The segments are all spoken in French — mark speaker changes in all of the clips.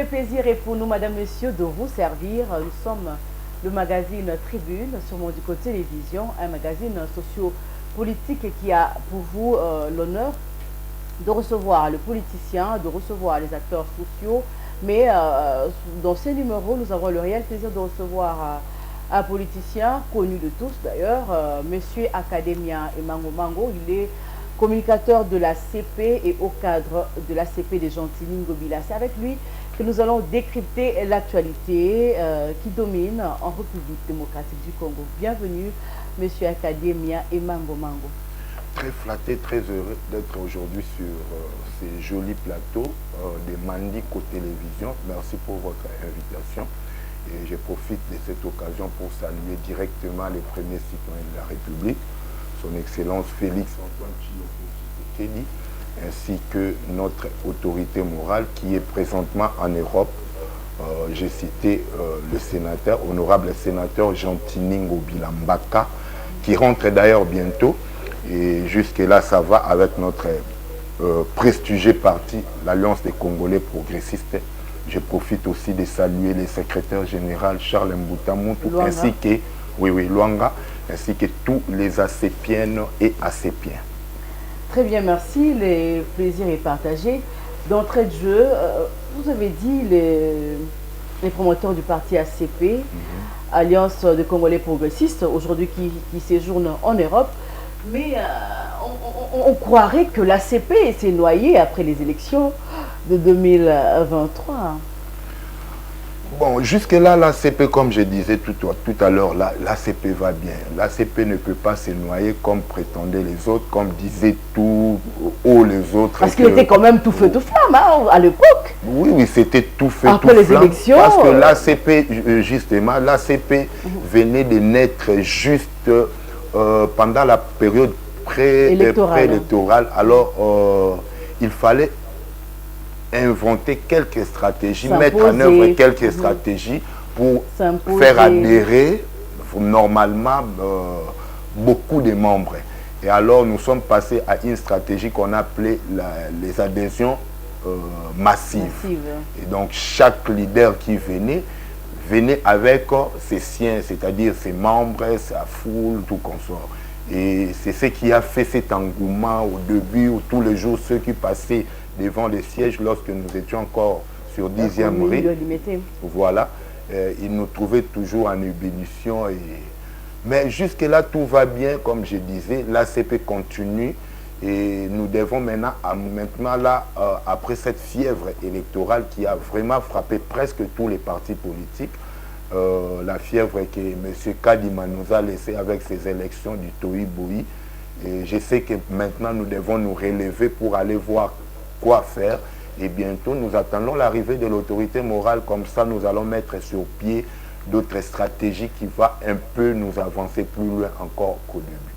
Speaker 1: le plaisir est pour nous, Madame, Monsieur, de vous servir. Nous sommes le magazine Tribune sur Mondico Télévision, un magazine socio-politique qui a pour vous l'honneur de recevoir le politicien, de recevoir les acteurs sociaux. Mais dans ces numéros, nous avons le réel plaisir de recevoir un politicien connu de tous d'ailleurs, Monsieur Academia Emango Mango. Il est communicateur de la CP et au cadre de la CP des Gentilly Ngobila. C'est avec lui que nous allons décrypter l'actualité qui domine en République démocratique du Congo. Bienvenue, Monsieur Academia Emango Mango.
Speaker 2: Très flatté, très heureux d'être aujourd'hui sur ces jolis plateaux de Mandico Télévision. Merci pour votre invitation. Et je profite de cette occasion pour saluer directement les premiers citoyens de la République, son Excellence Félix Antoine Tshisekedi, ainsi que notre autorité morale qui est présentement en Europe. J'ai cité le sénateur, honorable sénateur Gentilly Ngobila Mbaka, qui rentre d'ailleurs bientôt. Et jusque-là, ça va avec notre prestigieux parti, l'Alliance des Congolais progressistes. Je profite aussi de saluer le secrétaire général Charles Mboutamoutou, ainsi que Luanga, ainsi que tous les ACPiennes et ACPiens.
Speaker 1: Très bien, merci. Le plaisir est partagé. D'entrée de jeu, vous avez dit les promoteurs du parti ACP, Alliance des Congolais progressistes, aujourd'hui qui séjourne en Europe. Mais on croirait que l'ACP s'est noyée après les élections de 2023.
Speaker 2: Bon, jusque-là, l'ACP, comme je disais tout à l'heure, l'ACP va bien. L'ACP ne peut pas se noyer comme prétendaient les autres, comme disaient tous les autres.
Speaker 1: Parce qu'il était quand même tout feu, tout flamme hein, à l'époque.
Speaker 2: Oui, c'était tout feu,
Speaker 1: après
Speaker 2: tout
Speaker 1: les
Speaker 2: flamme.
Speaker 1: Élections.
Speaker 2: Parce que l'ACP, justement, l'ACP venait de naître juste pendant la période préélectorale. Alors, il fallait inventer quelques stratégies, mettre en œuvre quelques stratégies pour faire adhérer normalement beaucoup de membres. Et alors, nous sommes passés à une stratégie qu'on appelait les adhésions massives. Et donc, chaque leader qui venait avec ses siens, c'est-à-dire ses membres, sa foule, tout consort. Et c'est ce qui a fait cet engouement au début, où tous les jours, ceux qui passaient devant les sièges, lorsque nous étions encore sur 10e rue, voilà, ils nous trouvaient toujours en ébullition. Mais jusque-là, tout va bien, comme je disais, l'ACP continue et nous devons maintenant là, après cette fièvre électorale qui a vraiment frappé presque tous les partis politiques, la fièvre que M. Kadima nous a laissé avec ses élections du Toï-Boï. Et je sais que maintenant nous devons nous relever pour aller voir quoi faire. Et bientôt nous attendons l'arrivée de l'autorité morale. Comme ça nous allons mettre sur pied d'autres stratégies qui vont un peu nous avancer plus loin encore qu'au début.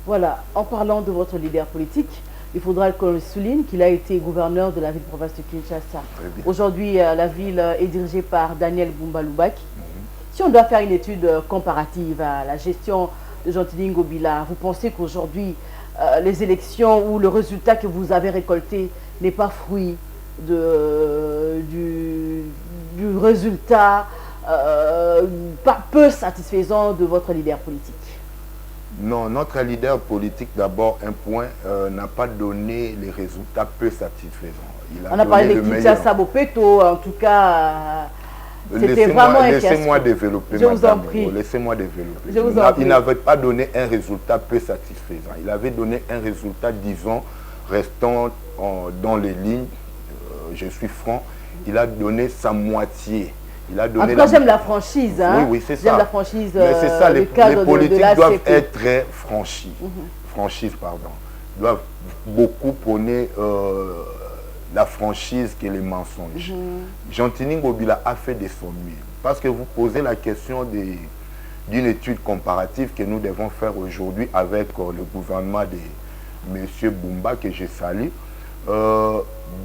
Speaker 1: Voilà, en parlant de votre leader politique, il faudra qu'on souligne qu'il a été gouverneur de la ville-province de Kinshasa. Aujourd'hui, la ville est dirigée par Daniel Bumba-Lubaki. Si on doit faire une étude comparative à la gestion de Gentilly Ngobila, vous pensez qu'aujourd'hui, les élections ou le résultat que vous avez récolté n'est pas fruit du résultat peu satisfaisant de votre leader politique?
Speaker 2: Non, notre leader politique, d'abord, un point, n'a pas donné les résultats peu satisfaisants.
Speaker 1: On a parlé de Kinshasa Bopeto, en tout cas...
Speaker 2: Laissez-moi développer,
Speaker 1: je vous en prie.
Speaker 2: Laissez-moi développer. Il n'avait pas donné un résultat peu satisfaisant. Il avait donné un résultat, disons, restant dans les lignes. Je suis franc. Il a donné sa moitié. Il a donné
Speaker 1: en tout cas, j'aime la franchise. Hein?
Speaker 2: Oui, c'est ça.
Speaker 1: J'aime la franchise.
Speaker 2: Mais c'est ça, les politiques doivent être franchis. Franchise, pardon. Doivent beaucoup prôner la franchise que les mensonges. Gentilly Ngobila a fait de son mieux. Parce que vous posez la question d'une étude comparative que nous devons faire aujourd'hui avec le gouvernement de M. Bumba, que je salue.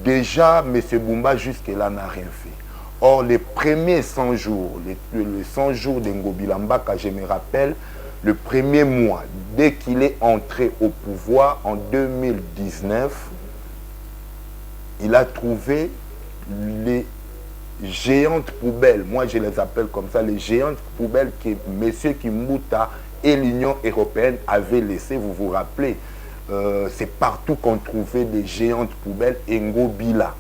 Speaker 2: Déjà, M. Bumba, jusque-là, n'a rien fait. Or, les premiers 100 jours, les 100 jours de Ngobila Mbaka, je me rappelle, le premier mois, dès qu'il est entré au pouvoir en 2019, il a trouvé les géantes poubelles, moi je les appelle comme ça, les géantes poubelles que M. Kimbuta et l'Union européenne avaient laissées, vous vous rappelez, c'est partout qu'on trouvait des géantes poubelles, et Ngobila,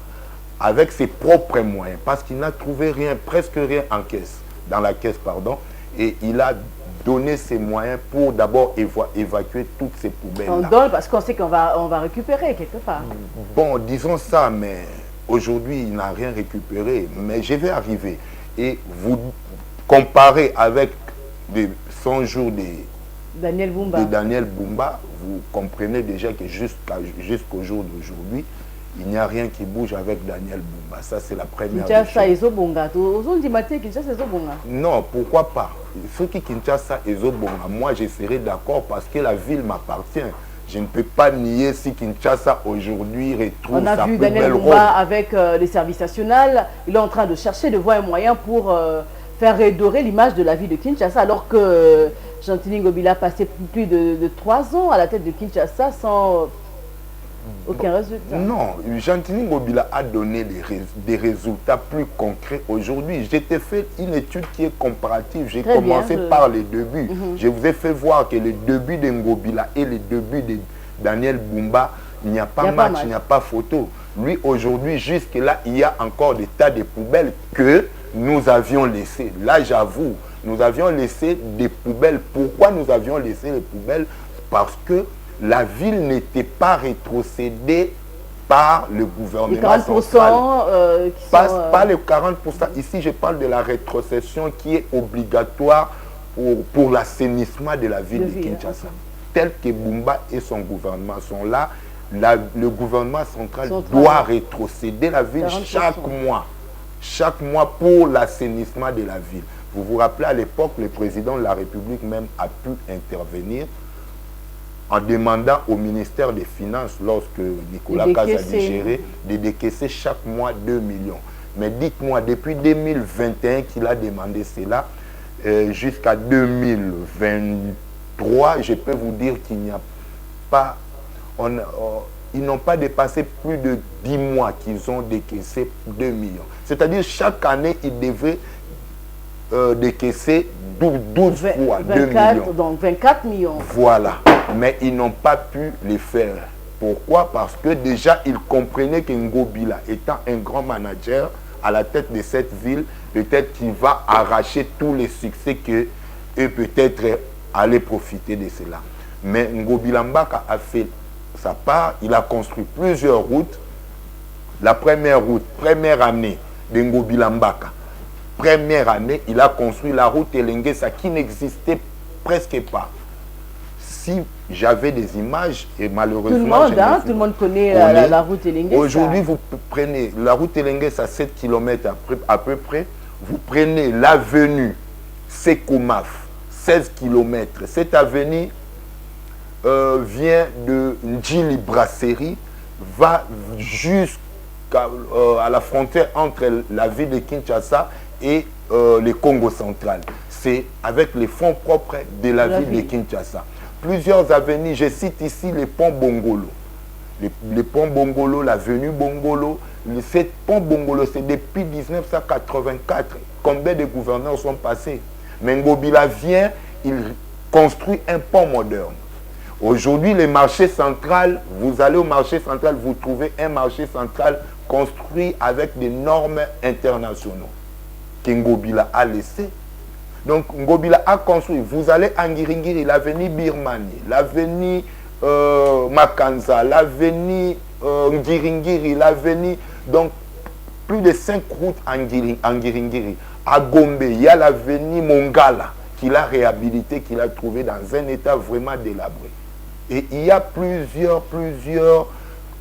Speaker 2: avec ses propres moyens, parce qu'il n'a trouvé rien, presque rien en caisse, dans la caisse, pardon, et il a donné ses moyens pour d'abord évacuer toutes ces poubelles-là.
Speaker 1: On donne parce qu'on sait qu'on va récupérer quelque part.
Speaker 2: Bon, disons ça, mais aujourd'hui, il n'a rien récupéré, mais je vais arriver. Et vous comparez avec les 100 jours de Daniel Bumba, vous comprenez déjà que jusqu'au jour d'aujourd'hui, il n'y a rien qui bouge avec Daniel Bumba. Ça, c'est la première chose. Non, pourquoi pas? Ceux qui Kinshasa et Zobonga, moi, je serais d'accord parce que la ville m'appartient. Je ne peux pas nier si Kinshasa aujourd'hui retrouve sa plus belle rôle. On a vu Daniel Bumba avec les services nationaux. Il est en train de chercher, de voir un moyen pour faire redorer l'image de la ville de Kinshasa, alors que Gentini Ngobila a passé plus de 3 ans à la tête de Kinshasa sans aucun résultat. Non, Gentini Ngobila a donné des résultats plus concrets aujourd'hui. J'ai fait une étude qui est comparative. J'ai commencé par les débuts. Je vous ai fait voir que les débuts de Ngobila et les débuts de Daniel Bumba, il n'y a pas match, il n'y a pas photo. Lui, aujourd'hui, jusque-là, il y a encore des tas de poubelles que nous avions laissées. Là, j'avoue, nous avions laissé des poubelles. Pourquoi nous avions laissé les poubelles? Parce que la ville n'était pas rétrocédée par le gouvernement. Les 40% pas les 40%. Ici, je parle de la rétrocession qui est obligatoire pour l'assainissement de la ville de Kinshasa. Tel que Bumba et son gouvernement sont là, le gouvernement central doit rétrocéder la ville 40%. Chaque mois pour l'assainissement de la ville. Vous vous rappelez, à l'époque, le président de la République même a pu intervenir en demandant au ministère des Finances, lorsque Nicolas Kaz a digéré, de décaisser chaque mois 2 millions. Mais dites-moi, depuis 2021 qu'il a demandé cela, jusqu'à 2023, je peux vous dire qu'il n'y a pas... ils n'ont pas dépassé plus de 10 mois qu'ils ont décaissé 2 millions. C'est-à-dire chaque année, ils devaient décaisser 12 fois 2 millions.
Speaker 1: Donc 24 millions.
Speaker 2: Voilà. Mais ils n'ont pas pu les faire. Pourquoi? Parce que déjà, ils comprenaient que Ngobila, étant un grand manager à la tête de cette ville, peut-être qu'il va arracher tous les succès que eux peut-être allaient profiter de cela. Mais Ngobila Mbaka a fait sa part. Il a construit plusieurs routes. La première route, première année de Ngobila Mbaka, première année, il a construit la route Elengesa qui n'existait presque pas. Si j'avais des images, et malheureusement...
Speaker 1: Tout le monde connaît la route Elengesa.
Speaker 2: Aujourd'hui, vous prenez la route Elengesa à 7 km à peu près, vous prenez l'avenue Sekoumaf, 16 km. Cette avenue vient de Ndjili Brasserie, va jusqu'à la frontière entre la ville de Kinshasa et le Congo central. C'est avec les fonds propres de la ville de Kinshasa. Plusieurs avenues, je cite ici les ponts Bongolo. Les ponts Bongolo, l'avenue Bongolo. Ce pont Bongolo, c'est depuis 1984. Combien de gouverneurs sont passés? Mais Ngobila vient, il construit un pont moderne. Aujourd'hui, le marché central, vous allez au marché central, vous trouvez un marché central construit avec des normes internationales que Ngobila a laissé. Donc, Ngobila a construit. Vous allez à Ngiringiri, l'avenue Birmanie, l'avenue Makanza, l'avenue Ngiringiri, l'avenue... Donc, plus de 5 routes en Ngiringiri. À Gombe, il y a l'avenue Mongala qu'il a réhabilité, qu'il a trouvé dans un état vraiment délabré. Et il y a plusieurs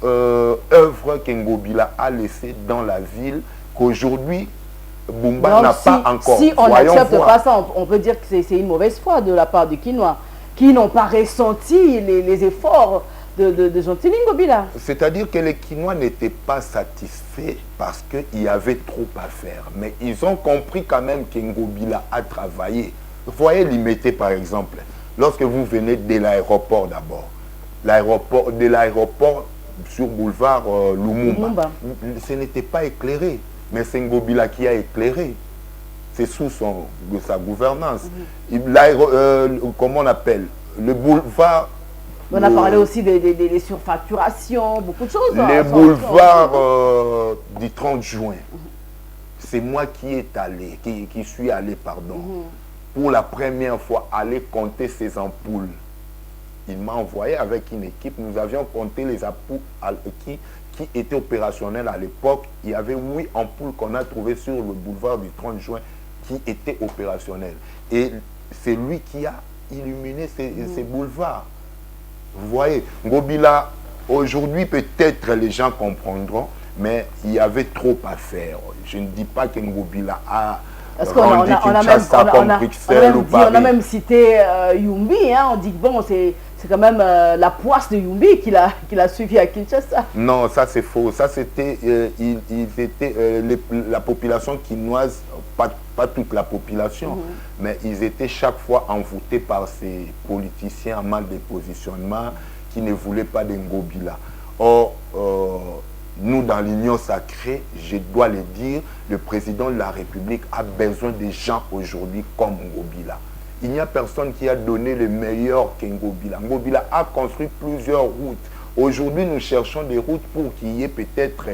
Speaker 2: œuvres que Ngobila a laissées dans la ville qu'aujourd'hui, Bumba n'a pas encore.
Speaker 1: Si on n'accepte pas ça, on peut dire que c'est une mauvaise foi de la part du Kinois, qui n'ont pas ressenti les efforts de Gentini Ngobila.
Speaker 2: C'est-à-dire que les Kinois n'étaient pas satisfaits parce qu'il y avait trop à faire. Mais ils ont compris quand même que Ngobila a travaillé. Vous voyez Limité par exemple, lorsque vous venez de l'aéroport d'abord, de l'aéroport sur boulevard Lumumba, ce n'était pas éclairé. Mais c'est Ngobila qui a éclairé. C'est sous sa gouvernance. Comment on appelle? Le boulevard...
Speaker 1: On a parlé aussi des surfacturations, beaucoup de choses.
Speaker 2: Le boulevard du 30 juin. C'est moi qui suis allé, pardon, pour la première fois, aller compter ces ampoules. Il m'a envoyé avec une équipe. Nous avions compté les ampoules qui étaient opérationnelles à l'époque. Il y avait 8 ampoules qu'on a trouvées sur le boulevard du 30 juin qui étaient opérationnelles. Et c'est lui qui a illuminé ces boulevards. Vous voyez, Ngobila, aujourd'hui peut-être les gens comprendront, mais il y avait trop à faire. Je ne dis pas que Ngobila a rendu Kinshasa comme Bruxelles ou Paris.
Speaker 1: On a même cité Yumbi, hein, on dit que bon, c'est quand même la poisse de Yumbi qu'il a suivi à Kinshasa.
Speaker 2: Non, ça c'est faux. Ça c'était, la population quinoise, pas toute la population, mais ils étaient chaque fois envoûtés par ces politiciens à mal de positionnement qui ne voulaient pas de Ngobila. Or, nous dans l'Union sacrée, je dois le dire, le président de la République a besoin de gens aujourd'hui comme Ngobila. Il n'y a personne qui a donné le meilleur qu'Ngobila. Ngobila a construit plusieurs routes. Aujourd'hui, nous cherchons des routes pour qu'il y ait peut-être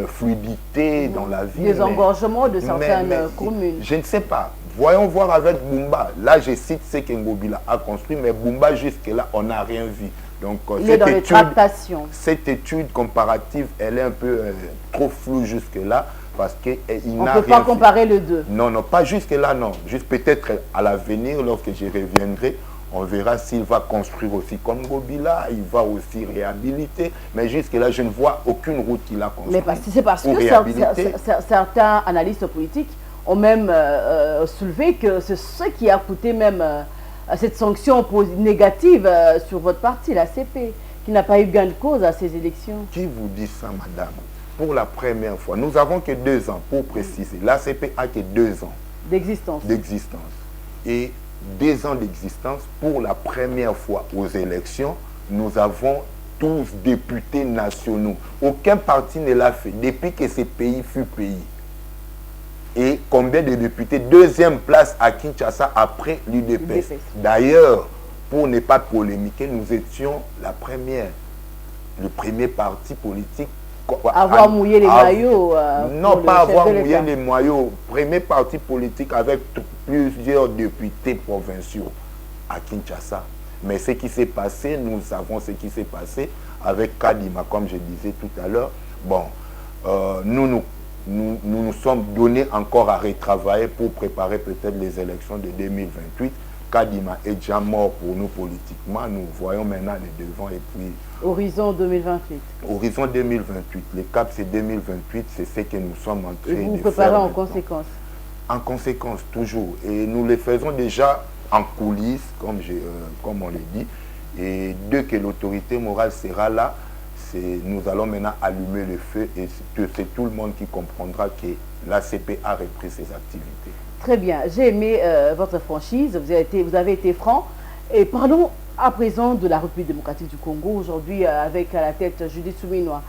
Speaker 2: fluidité dans la ville.
Speaker 1: Des engorgements de certaines communes.
Speaker 2: Je ne sais pas. Voyons voir avec Bumba. Là, je cite ce qu'Ngobila a construit, mais Bumba, jusque-là, on n'a rien vu. Donc,
Speaker 1: il est dans les tractations.
Speaker 2: Cette étude comparative, elle est un peu trop floue jusque-là. Parce qu'il
Speaker 1: on ne peut pas comparer les deux.
Speaker 2: Non, non, pas jusque-là, non. Juste peut-être à l'avenir, lorsque je reviendrai, on verra s'il va construire aussi comme Ngobila, il va aussi réhabiliter. Mais jusque-là, je ne vois aucune route qu'il a construite.
Speaker 1: Mais c'est parce que certains analystes politiques ont même soulevé que c'est ce qui a coûté même cette sanction négative sur votre parti, la CP, qui n'a pas eu gain de cause à ces élections.
Speaker 2: Qui vous dit ça, madame? Pour la première fois, nous n'avons que 2 ans, pour préciser. L'ACP a que 2 ans
Speaker 1: d'existence.
Speaker 2: Et 2 ans d'existence, pour la première fois aux élections, nous avons 12 députés nationaux. Aucun parti ne l'a fait depuis que ce pays fut pays. Et combien de députés? 2e place à Kinshasa après l'UDPS. D'ailleurs, pour ne pas polémiquer, nous étions le premier parti politique
Speaker 1: avoir mouillé les maillots.
Speaker 2: Non, pas avoir mouillé les maillots. Premier parti politique avec plusieurs députés provinciaux à Kinshasa. Mais ce qui s'est passé, nous savons ce qui s'est passé avec Kadima, comme je disais tout à l'heure. Bon, nous sommes donnés encore à retravailler pour préparer peut-être les élections de 2028. Kadima est déjà mort pour nous politiquement. Nous voyons maintenant les devants et puis...
Speaker 1: Horizon 2028.
Speaker 2: Horizon 2028. Le cap, c'est 2028. C'est ce que nous sommes en train de faire.
Speaker 1: Et vous préparez en conséquence?
Speaker 2: En conséquence, toujours. Et nous le faisons déjà en coulisses, comme on l'a dit. Et dès que l'autorité morale sera là, nous allons maintenant allumer le feu. Et c'est tout le monde qui comprendra que l'ACP a repris ses activités.
Speaker 1: Très bien, j'ai aimé votre franchise, vous avez été franc. Et parlons à présent de la République démocratique du Congo, aujourd'hui avec à la tête Judith Suminwa,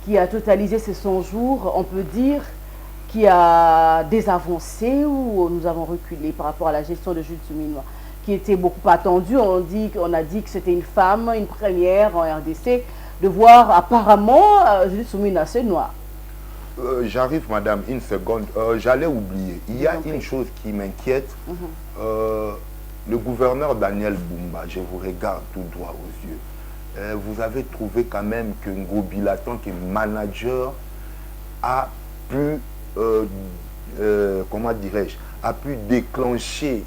Speaker 1: qui a totalisé ses 100 jours, on peut dire qu'il y a des avancées ou nous avons reculé par rapport à la gestion de Judith Suminwa, qui était beaucoup attendue. On a dit que c'était une femme, une première en RDC, de voir apparemment Judith Suminwa se noire.
Speaker 2: J'arrive, madame, une seconde. J'allais oublier. Il y a une chose qui m'inquiète. Le gouverneur Daniel Bumba, je vous regarde tout droit aux yeux. Vous avez trouvé quand même que Ngobila, en tant que manager, a pu, comment dirais-je, a pu déclencher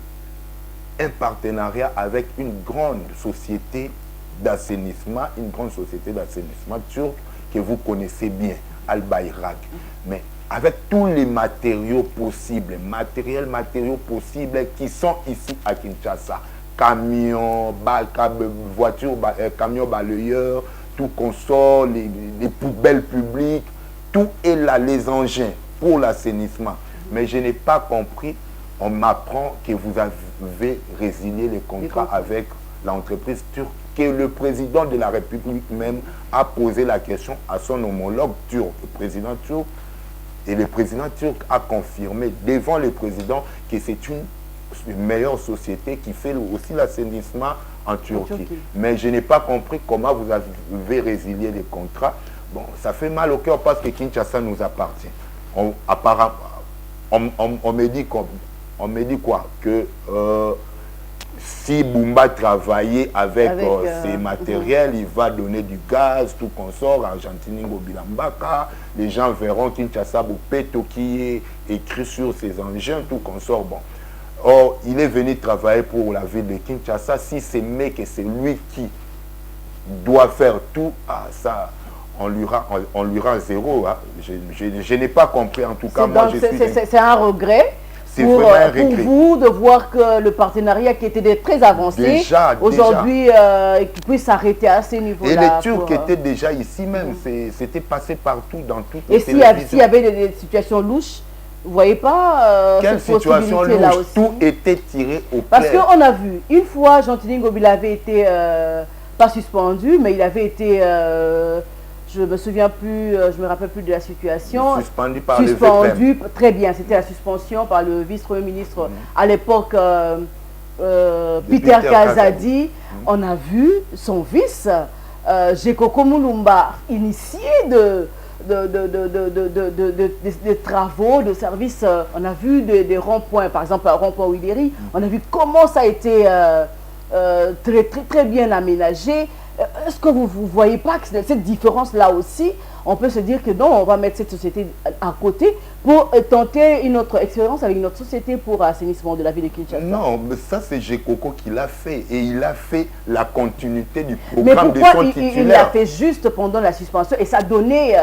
Speaker 2: un partenariat avec une grande société d'assainissement, turque que vous connaissez bien. Al-Bayrak, mais avec tous les matériaux possibles, matériaux possibles qui sont ici à Kinshasa, camions, voitures, camions balayeurs, tout consort, les poubelles publiques, tout est là, les engins pour l'assainissement. Mais je n'ai pas compris, on m'apprend que vous avez résilié les contrats avec l'entreprise turque, que le président de la République même a posé la question à son homologue turc, le président turc, Et le président turc a confirmé devant le président que c'est une meilleure société qui fait aussi l'assainissement en Turquie. Mais je n'ai pas compris comment vous avez résilié les contrats. Bon, ça fait mal au cœur parce que Kinshasa nous appartient. Apparemment, on me dit quoi? Que si Bumba travaillait avec ses matériels, il va donner du gaz, tout consort, Argentine, Bilambaka. Les gens verront Kinshasa Bopeto qui est écrit sur ses engins, tout consort. Bon. Or, il est venu travailler pour la ville de Kinshasa. Si c'est mec et c'est lui qui doit faire tout, ça, on lui rend zéro. Hein. Je n'ai pas compris, en tout cas.
Speaker 1: C'est un regret. Pour vous de voir que le partenariat qui était très avancé, aujourd'hui, puisse s'arrêter à ces niveaux-là.
Speaker 2: Et les Turcs étaient déjà ici même. C'était passé partout, dans toutes les
Speaker 1: télévisions. Et s'il y avait des situations louches, vous ne voyez pas
Speaker 2: quelle situation louche? Tout était tiré au clair.
Speaker 1: Parce qu'on a vu, une fois, Gentini Ngobila avait été, pas suspendu, mais il avait été... je me souviens plus, je me rappelle plus de la situation.
Speaker 2: Suspendu par le VPM.
Speaker 1: Très bien, c'était la suspension par le vice-premier ministre à l'époque, Peter Kazadi. On a vu son vice, Gekoko Mulumba, initié des travaux, de services. On a vu des ronds-points, par exemple, un rond-point Ouideri. On a vu comment ça a été très bien aménagé. Est-ce que vous ne voyez pas que cette différence-là aussi, on peut se dire que non, on va mettre cette société à côté pour tenter une autre expérience avec une autre société pour l'assainissement de la ville de Kinshasa? Non,
Speaker 2: mais ça c'est Gekoko qui l'a fait et il a fait la continuité du programme de son titulaire.
Speaker 1: Il l'a fait juste pendant la suspension et ça a donné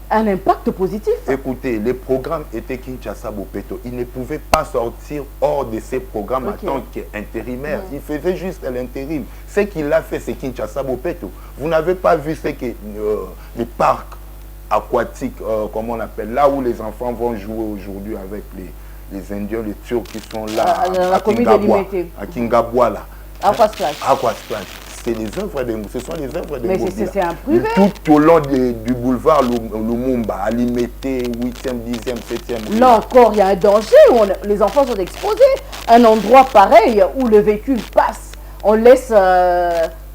Speaker 1: un impact positif?
Speaker 2: Écoutez, les programmes étaient Kinshasa Bopeto. Il ne pouvait pas sortir hors de ces programmes en tant qu'intérimaire. Il faisait juste l'intérim. Ce qu'il a fait, c'est Kinshasa Bopeto. Vous n'avez pas vu ce que les parcs aquatiques, comment on appelle, là où les enfants vont jouer aujourd'hui avec les Indiens, les Turcs qui sont là à Kingabwa, là. Aquasplash. Ce sont les œuvres de
Speaker 1: Mais c'est un privé.
Speaker 2: Tout au long du boulevard Lumumba, à Limité, 8e, 10e, 7e.
Speaker 1: Là encore, il y a un danger où les enfants sont exposés. Un endroit pareil où le véhicule passe. On laisse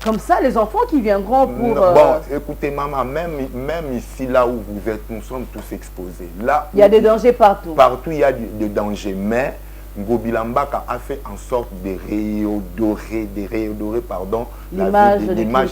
Speaker 1: comme ça les enfants qui viendront pour...
Speaker 2: Bon, écoutez, maman, même ici, là où vous êtes, nous sommes tous exposés. Là,
Speaker 1: il y a des dangers partout.
Speaker 2: Partout, il y a des dangers, mais... Ngobilambaka a fait en sorte de réodorer l'image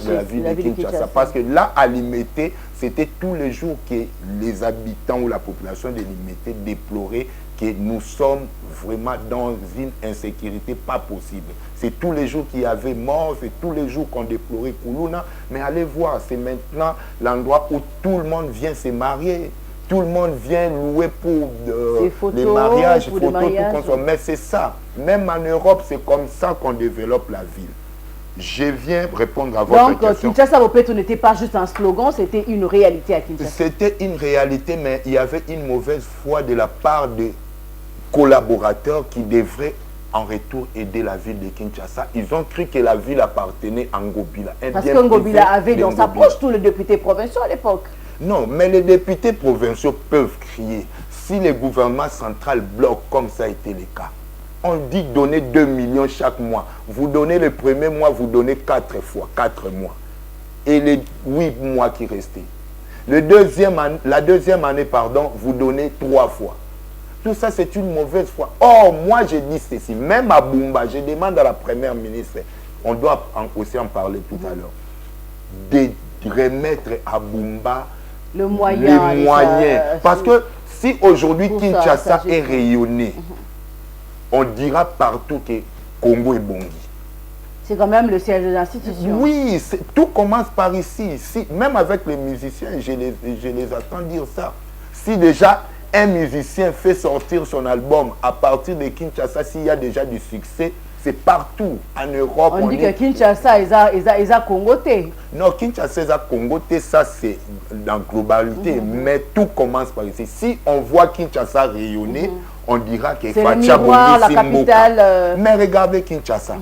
Speaker 2: de la ville de Kinshasa. Parce que là, à Limité, c'était tous les jours que les habitants ou la population de Limité déploraient que nous sommes vraiment dans une insécurité pas possible. C'est tous les jours qu'il y avait mort, c'est tous les jours qu'on déplorait Koulouna. Mais allez voir, c'est maintenant l'endroit où tout le monde vient se marier. Tout le monde vient louer pour les mariages, tout consort. Mais c'est ça. Même en Europe, c'est comme ça qu'on développe la ville. Je viens répondre à votre question.
Speaker 1: Donc, Kinshasa Bopeto n'était pas juste un slogan, c'était une réalité à Kinshasa.
Speaker 2: C'était une réalité, mais il y avait une mauvaise foi de la part des collaborateurs qui devraient en retour aider la ville de Kinshasa. Ils ont cru que la ville appartenait à Ngobila.
Speaker 1: Parce que Ngobila avait dans sa poche tous les députés provinciaux à l'époque.
Speaker 2: Non, mais les députés provinciaux peuvent crier. Si le gouvernement central bloque, comme ça a été le cas, on dit donner 2 millions chaque mois. Vous donnez le premier mois, vous donnez 4 fois, 4 mois. Et les 8 mois qui restaient. La deuxième année, vous donnez 3 fois. Tout ça, c'est une mauvaise foi. Or, moi, je dis ceci. Même à Bumba, je demande à la première ministre, on doit aussi en parler tout à l'heure, de remettre à Bumba les moyens. Parce que si aujourd'hui Kinshasa est rayonné, on dira partout que Congo est Bongi.
Speaker 1: C'est quand même le siège de l'institution.
Speaker 2: Oui, tout commence par ici. Même avec les musiciens, je les attends dire ça. Si déjà un musicien fait sortir son album à partir de Kinshasa, s'il y a déjà du succès, c'est partout en Europe.
Speaker 1: On dit que Kinshasa, ils ont Congoté.
Speaker 2: Non, Kinshasa, ils ont Congoté, ça c'est dans la globalité. Mais tout commence par ici. Si on voit Kinshasa rayonner, on dira que
Speaker 1: c'est le miroir, la capitale.
Speaker 2: Mais regardez Kinshasa.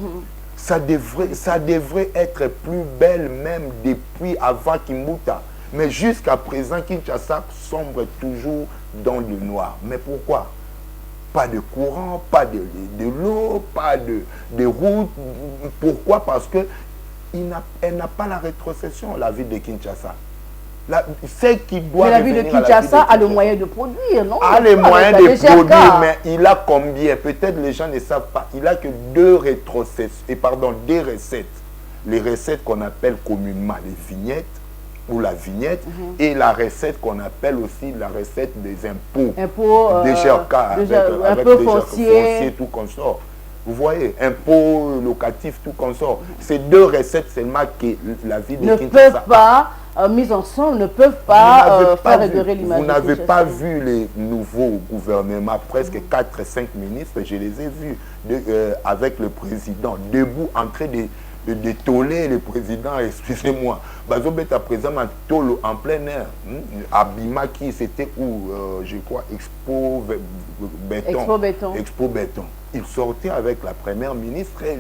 Speaker 2: Ça devrait être plus belle même depuis avant Kimbuta. Mais jusqu'à présent, Kinshasa sombre toujours dans le noir. Mais pourquoi? Pas de courant, pas de l'eau, pas de route. Pourquoi? Parce que elle n'a pas la rétrocession, la ville de Kinshasa. C'est qui doit.
Speaker 1: Mais la ville de Kinshasa a le moyen de produire, non?
Speaker 2: A les moyens de produire, mais il a combien? Peut-être les gens ne savent pas. Il a que deux recettes. Les recettes qu'on appelle communément les vignettes ou la vignette, et la recette qu'on appelle aussi la recette des impôts. Des GRK, avec des fonciers, tout consort. Vous voyez, impôts locatifs, tout consort. Ces deux recettes seulement que la ville de Kinshasa
Speaker 1: ne peuvent pas, mises ensemble, ne peuvent pas faire redorer l'image.
Speaker 2: Vous n'avez pas vu les nouveaux gouvernements, presque 4-5 ministres, je les ai vus avec le président, debout, en train de toller le président, excusez-moi. Bazobet à présent en plein air. Abimaki, c'était où, je crois, Expo Béton. Expo Béton. Il sortait avec la première ministre et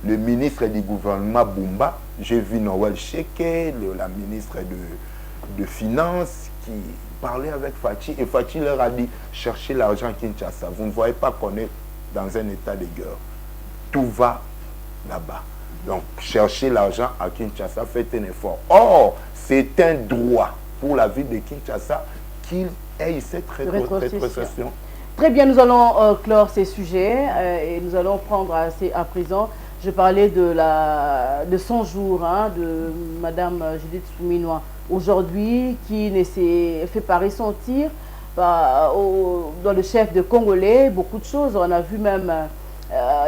Speaker 2: le ministre du gouvernement Bumba. J'ai vu Noël Cheke, la ministre de Finances, qui parlait avec Fachi. Et Fachi leur a dit, cherchez l'argent à Kinshasa. Vous ne voyez pas qu'on est dans un état de guerre. Tout va là-bas. Donc, cherchez l'argent à Kinshasa, faites un effort. Or, c'est un droit pour la ville de Kinshasa qu'il ait cette rétrocession.
Speaker 1: Très bien, nous allons clore ces sujets et nous allons prendre à présent, je parlais de 100 jours de Madame Judith Souminois, aujourd'hui, qui fait pas ressentir dans le chef de Congolais beaucoup de choses. On a vu même,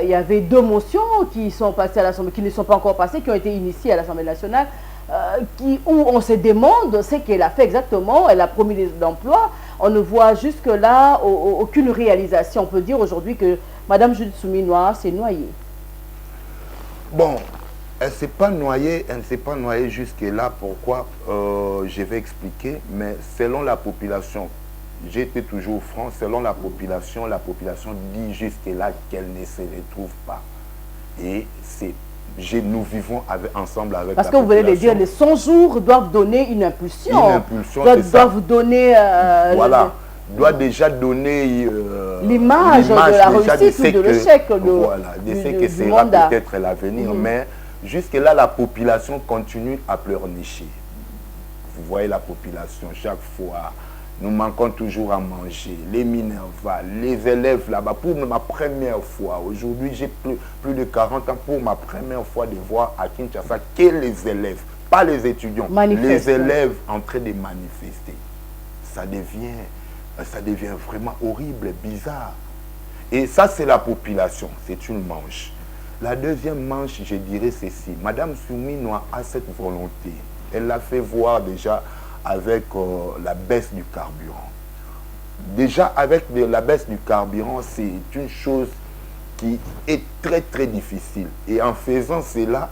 Speaker 1: il y avait 2 motions qui sont passées à l'Assemblée, qui ne sont pas encore passées, qui ont été initiées à l'Assemblée nationale, où on se demande ce qu'elle a fait exactement. Elle a promis des emplois. On ne voit jusque-là aucune réalisation. On peut dire aujourd'hui que Mme Judith Souminois s'est noyée.
Speaker 2: Bon, elle ne s'est pas noyée jusque-là. Pourquoi? Je vais expliquer. Mais selon la population, j'ai été toujours franc, selon la population dit jusque-là qu'elle ne se retrouve pas. Et nous vivons ensemble avec la population. Parce
Speaker 1: que vous venez de dire, les 100 jours doivent donner une impulsion.
Speaker 2: Une impulsion, c'est ça.
Speaker 1: Doivent donner...
Speaker 2: voilà. Doit déjà donner
Speaker 1: l'image de la réussite ou de l'échec.
Speaker 2: Voilà, de ce que sera peut-être l'avenir. Mais jusque-là, la population continue à pleurnicher. Vous voyez la population, chaque fois, nous manquons toujours à manger. Les Minerva, les élèves là-bas, pour ma première fois, aujourd'hui j'ai plus de 40 ans, pour ma première fois de voir à Kinshasa que les élèves, pas les étudiants, les élèves en train de manifester. Ça devient vraiment horrible, bizarre. Et ça, c'est la population, c'est une manche. La deuxième manche, je dirais ceci. Madame Souminois a cette volonté. Elle l'a fait voir déjà avec la baisse du carburant. Déjà, avec la baisse du carburant, c'est une chose qui est très, très difficile. Et en faisant cela,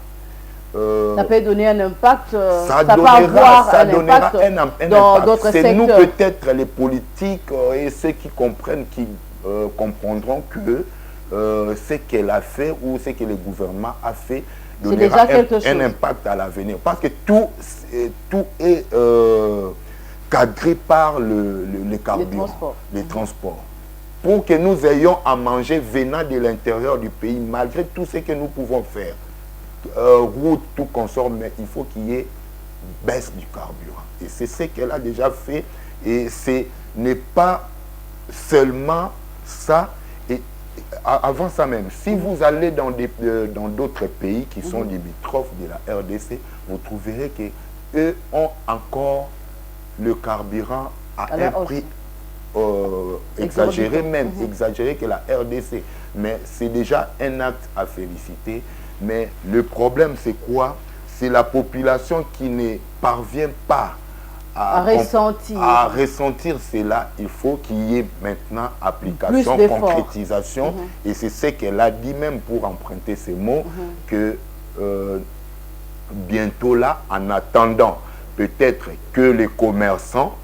Speaker 1: ça peut donner un impact,
Speaker 2: ça donnera un impact
Speaker 1: dans d'autres secteurs.
Speaker 2: C'est nous peut-être les politiques et ceux qui comprennent, qui comprendront que ce qu'elle a fait ou ce que le gouvernement a fait donnera un impact à l'avenir. Parce que tout est cadré par le carburant, les transports. Pour que nous ayons à manger venant de l'intérieur du pays, malgré tout ce que nous pouvons faire. Route, tout consort, mais il faut qu'il y ait baisse du carburant. Et c'est ce qu'elle a déjà fait. Et ce n'est pas seulement ça. Et avant ça même, si vous allez dans d'autres pays qui sont limitrophes de la RDC, vous trouverez qu'eux ont encore le carburant à un prix exagéré, même exagéré que la RDC. Mais c'est déjà un acte à féliciter. Mais le problème, c'est quoi? C'est la population qui ne parvient pas à ressentir cela. Il faut qu'il y ait maintenant application, concrétisation. Et c'est ce qu'elle a dit même pour emprunter ces mots, que bientôt là, en attendant peut-être que les commerçants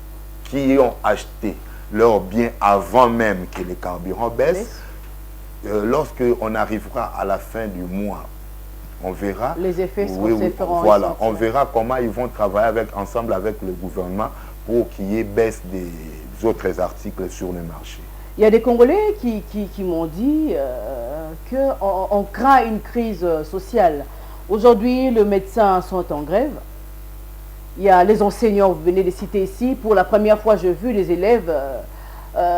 Speaker 2: qui ont acheté leurs biens avant même que les carburants baissent, lorsqu'on arrivera à la fin du mois, On verra.
Speaker 1: Les effets sont
Speaker 2: voilà, on verra comment ils vont travailler ensemble avec le gouvernement pour qu'il y ait baisse des autres articles sur le marché.
Speaker 1: Il y a des Congolais qui m'ont dit qu'on craint une crise sociale. Aujourd'hui, les médecins sont en grève. Il y a les enseignants, vous venez de citer ici. Pour la première fois, j'ai vu les élèves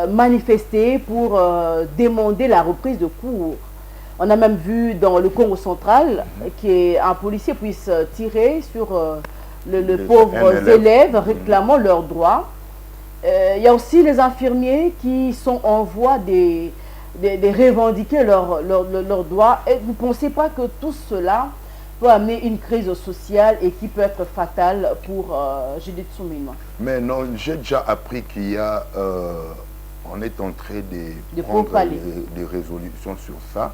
Speaker 1: manifester pour demander la reprise de cours. On a même vu dans le Congo central qu'un policier puisse tirer sur les pauvres élèves réclamant leurs droits. Il y a aussi les infirmiers qui sont en voie de revendiquer leurs droits. Et vous ne pensez pas que tout cela peut amener une crise sociale et qui peut être fatale pour Judith Suminwa? Mais
Speaker 2: non, j'ai déjà appris qu'il y a... on est en train de prendre des résolutions sur ça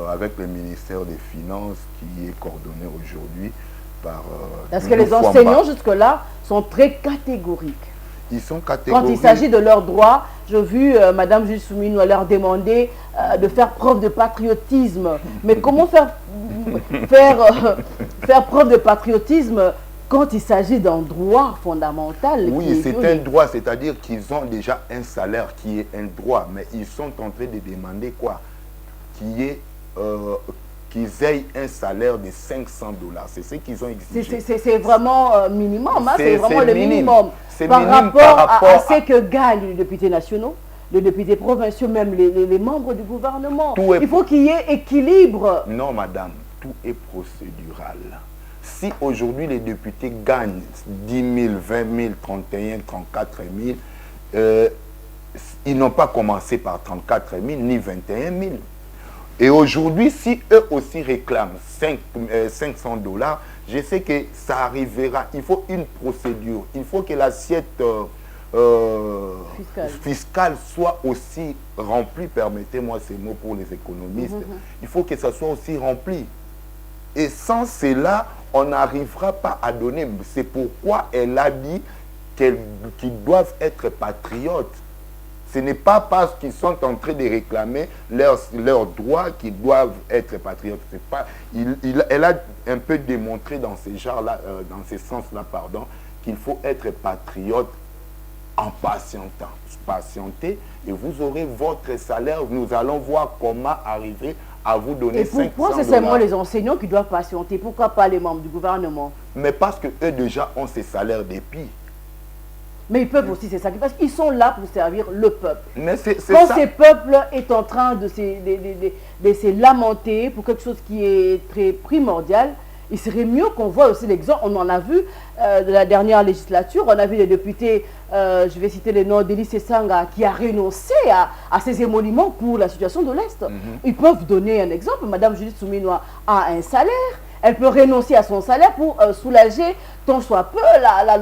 Speaker 2: avec le ministère des Finances qui est coordonné aujourd'hui par...
Speaker 1: Parce que les enseignants jusque-là sont très catégoriques.
Speaker 2: Ils sont catégoriques.
Speaker 1: Quand il s'agit de leurs droits, j'ai vu Mme Judith Suminwa leur demander de faire preuve de patriotisme. Mais comment faire preuve de patriotisme quand il s'agit d'un droit fondamental?
Speaker 2: Oui, c'est un droit, c'est-à-dire qu'ils ont déjà un salaire qui est un droit, mais ils sont en train de demander quoi? Qu'ils aient un salaire de 500 $. C'est ce qu'ils ont exigé.
Speaker 1: C'est vraiment minimum, hein? C'est vraiment le minimum. Par rapport à ce que gagnent les députés nationaux, les députés provinciaux, même les membres du gouvernement. Il faut qu'il y ait équilibre.
Speaker 2: Non, madame, tout est procédural. Si aujourd'hui les députés gagnent 10 000, 20 000, 31 000, 34 000, ils n'ont pas commencé par 34 000 ni 21 000. Et aujourd'hui, si eux aussi réclament 500 $, je sais que ça arrivera. Il faut une procédure. Il faut que l'assiette fiscale soit aussi remplie. Permettez-moi ces mots pour les économistes. Il faut que ça soit aussi rempli. Et sans cela, on n'arrivera pas à donner. C'est pourquoi elle a dit qu'ils doivent être patriotes. Ce n'est pas parce qu'ils sont en train de réclamer leurs droits qu'ils doivent être patriotes. Pas, elle a un peu démontré dans ces genres-là, dans ce sens-là, pardon, qu'il faut être patriote en patientant. Patientez et vous aurez votre salaire. Nous allons voir comment arriver à vous donner 500 $. Et pourquoi
Speaker 1: c'est seulement les enseignants qui doivent patienter? Pourquoi pas les membres du gouvernement?
Speaker 2: Mais parce qu'eux déjà ont ces salaires d'épis.
Speaker 1: Mais ils peuvent aussi, c'est ça, parce qu'ils sont là pour servir le peuple.
Speaker 2: Mais
Speaker 1: quand ce peuple est en train de se lamenter pour quelque chose qui est très primordial, il serait mieux qu'on voit aussi l'exemple. On en a vu de la dernière législature, on a vu les députés, je vais citer les noms d'Élie Sesanga, qui a renoncé à ces émoluments pour la situation de l'Est. Ils peuvent donner un exemple. Madame Judith Suminwa a un salaire. Elle peut renoncer à son salaire pour soulager tant soit peu